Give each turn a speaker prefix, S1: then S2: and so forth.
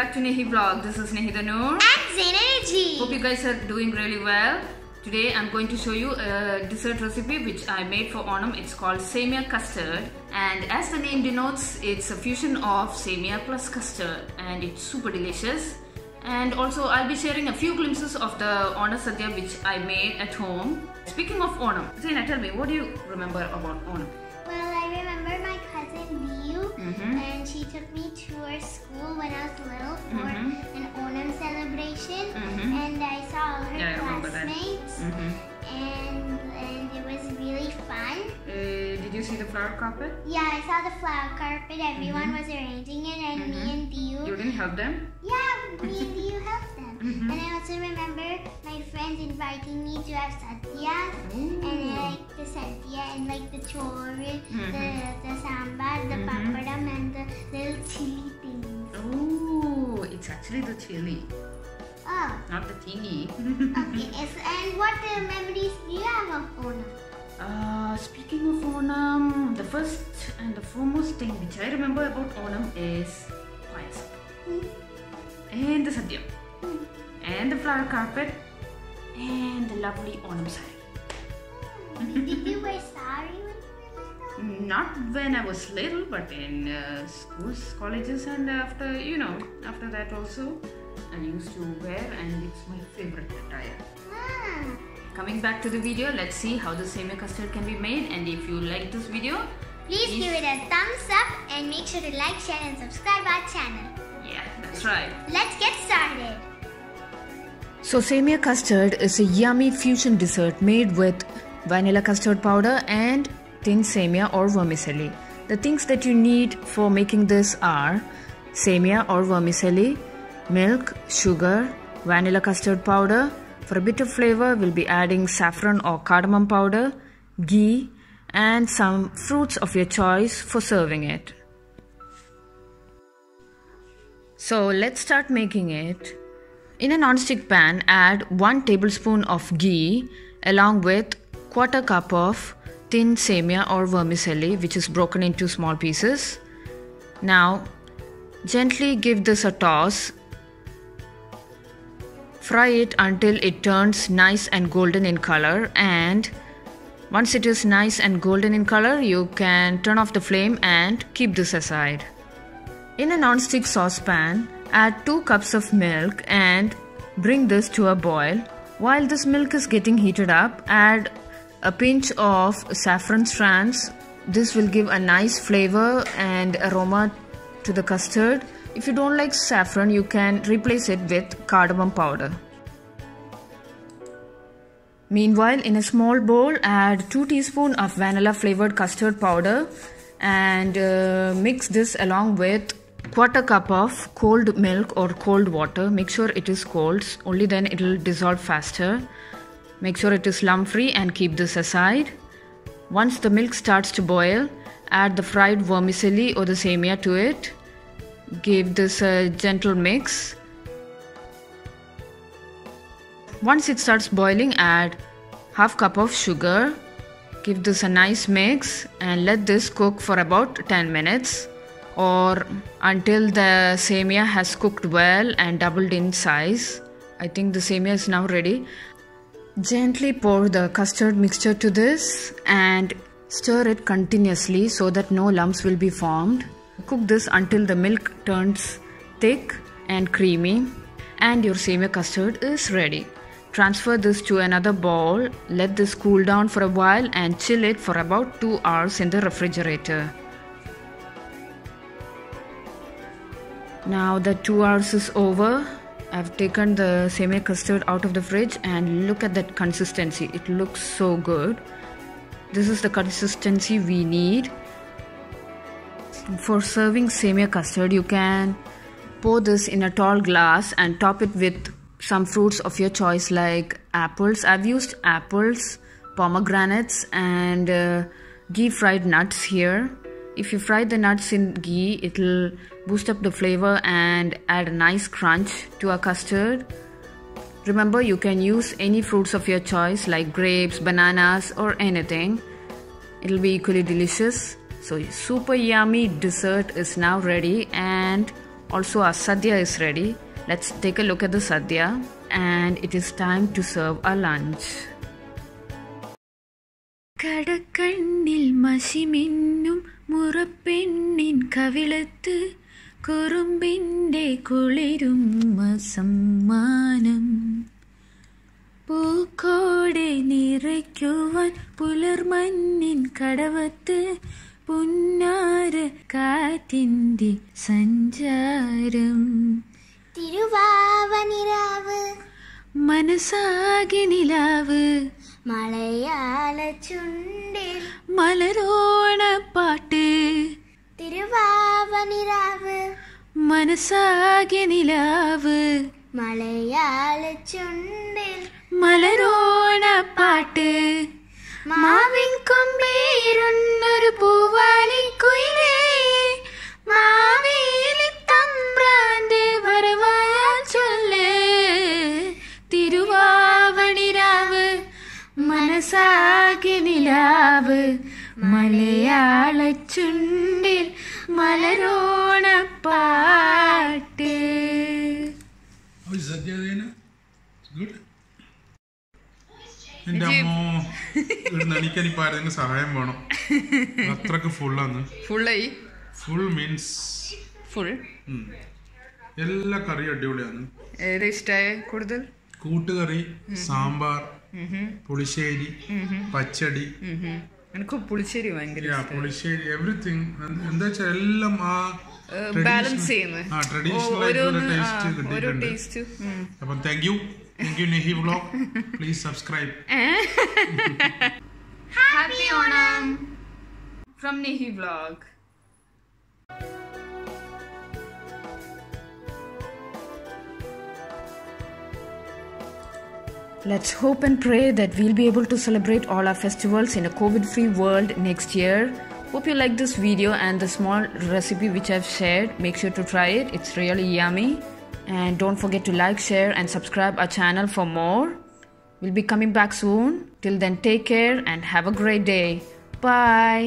S1: back to Nehi Vlog. This is Nehi the Noor.
S2: And Zain Energy.
S1: Hope you guys are doing really well. Today I'm going to show you a dessert recipe which I made for Onam. It's called Semia Custard, and as the name denotes, it's a fusion of Semia plus custard, and it's super delicious. And also I'll be sharing a few glimpses of the Onam Sadhya which I made at home. Speaking of Onam, Zaina, tell me, what do you remember about Onam?
S2: Well, I remember my cousin Liu, and she took me to her school when I was little for an Onam celebration, and I saw all her classmates, and it was really fun.
S1: Did you see the flower carpet?
S2: Yeah, I saw the flower carpet. Everyone was arranging it, and me and Liu.
S1: You didn't help them?
S2: Yeah, me and Liu helped them. And I also remember my friends inviting me to have sadhya, and like the sadhya and like the chore, the sambar, the papadam, and the little chili things.
S1: Oh, it's actually the chili,
S2: Oh,
S1: not the thingy.
S2: okay. And what memories do you have of Onam?
S1: Speaking of Onam, the first and the foremost thing which I remember about Onam is payasam, and the sadhya, and the flower carpet, and the lovely Onam sari.
S2: Did you wear sari when you were little?
S1: Not when I was little, but in schools, colleges, and after that also I used to wear, and it's my favorite attire. Coming back to the video, let's see how the Semia custard can be made, and if you like this video,
S2: Please give it a thumbs up and make sure to like, share and subscribe our channel.
S1: Yeah, that's right.
S2: Let's get started.
S1: So Semia custard is a yummy fusion dessert made with vanilla custard powder and tin semia or vermicelli. The things that you need for making this are semia or vermicelli, milk, sugar, vanilla custard powder. For a bit of flavor, we'll be adding saffron or cardamom powder, ghee, and some fruits of your choice for serving it. So let's start making it. In a non-stick pan, add 1 tablespoon of ghee along with 1/4 cup of tin semia or vermicelli, which is broken into small pieces. Now, gently give this a toss. Fry it until it turns nice and golden in color, and once it is nice and golden in color, you can turn off the flame and keep this aside. In a non-stick saucepan, add 2 cups of milk and bring this to a boil. While this milk is getting heated up, add a pinch of saffron strands. This will give a nice flavor and aroma to the custard. If you don't like saffron, you can replace it with cardamom powder. Meanwhile, in a small bowl, add 2 teaspoons of vanilla flavored custard powder and mix this along with 1/4 cup of cold milk or cold water. Make sure it is cold, only then it will dissolve faster. Make sure it is lump free and keep this aside. Once the milk starts to boil, add the fried vermicelli or the semia to it. Give this a gentle mix. Once it starts boiling, add 1/2 cup of sugar. Give this a nice mix and let this cook for about 10 minutes or until the semia has cooked well and doubled in size. I think the semia is now ready. Gently pour the custard mixture to this and stir it continuously so that no lumps will be formed. Cook this until the milk turns thick and creamy and your semia custard is ready. Transfer this to another bowl. Let this cool down for a while and chill it for about 2 hours in the refrigerator. Now that 2 hours is over, I've taken the semia custard out of the fridge and look at that consistency. It looks so good. This is the consistency we need. For serving semia custard, you can pour this in a tall glass and top it with some fruits of your choice like apples. I've used apples, pomegranates, and ghee fried nuts here. If you fry the nuts in ghee, it will boost up the flavor and add a nice crunch to our custard. Remember, you can use any fruits of your choice like grapes, bananas, or anything. It will be equally delicious. So super yummy dessert is now ready, and Also, our sadhya is ready. Let's take a look at the sadhya, and it is time to serve our lunch. കടക്കണ്ണിൽ മഷിമിന്നും മുറപ്പെണ്ണിൻ കവിളത്ത് കുറുമ്പിൻ്റെ കുളിരും സമ്മാനം പൂക്കോടെ നിറയ്ക്കുവാൻ പുലർമഞ്ഞിൻ കടവത്ത് പുന്നാര കാറ്റിൻ്റെ സഞ്ചാരം
S2: തിരുവാവനിരാവ്
S1: മനസാകെ നിലാവ്
S2: മലയാള ചുണ്ടിൽ
S1: മലരോണപ്പാട്ട്
S2: തിരുവാവനിരാവ്
S1: മനസാകെ നിലാവ്
S2: മലയാള ചുണ്ടിൽ
S1: മലരോണപ്പാട്ട്
S2: മാവിൻ കൊമ്പേരുന്നൊരു പൂവാലിക്കുയിലേ മാവേലി തമ്പ്രാന്റെ വരവായാൽ ചൊല്ലേ
S1: തിരുവാവണിരാവ് മനസാകെ നിലാവ് മലയാള ചുണ്ടിൽ മലരോണപ്പാട്ട്.
S3: എന്റെ അമ്മോ എനിക്കനിപ്പോ ആരെങ്കിലും സഹായം വേണം. അത്രക്ക് ഫുള്ളാന്ന്. Full means
S1: full.
S3: എല്ലാ കറിയും അടിപൊളിയാണ്.
S1: ഏതാ ഇഷ്ടായ കൂടുതൽ?
S3: കൂട്ടുകറി, സാമ്പാർ, പുളിശ്ശേരി, പച്ചടി.
S1: എനിക്ക് പുളിശ്ശേരി ഭയങ്കര
S3: പുളിശ്ശേരി എവറിത്തിങ് എന്താ വെച്ചാൽ എല്ലാം ആ
S1: ബാലൻസ് ചെയ്യുന്നത്.
S3: ട്രഡീഷണൽ ആയിട്ടുള്ള ടേസ്റ്റ് കിട്ടിയിട്ടുണ്ട്. അപ്പം thank you Nehi vlog. Please subscribe.
S1: Happy Onam from Nehi vlog. Let's hope and pray that we'll be able to celebrate all our festivals in a COVID-free world next year. Hope you like this video and the small recipe which I've shared. Make sure to try it. It's really yummy. And don't forget to like, share and subscribe our channel for more. We'll be coming back soon. Till then, take care and have a great day. Bye.